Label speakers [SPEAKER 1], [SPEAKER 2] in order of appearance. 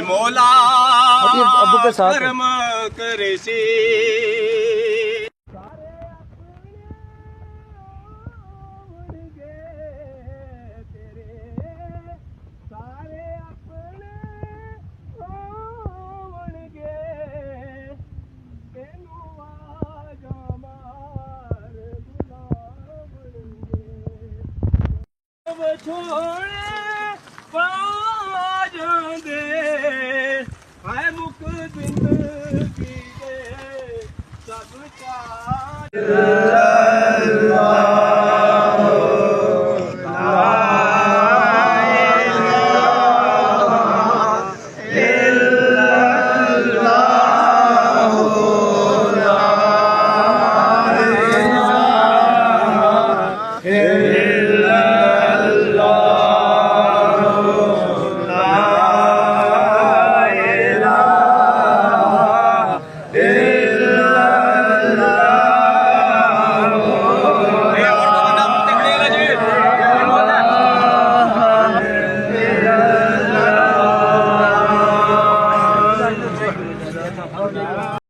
[SPEAKER 1] मौला
[SPEAKER 2] अब्बू के साथ
[SPEAKER 1] करम करे सी छोड़े पा जांदे है मुक जिंदगी दे सब चाह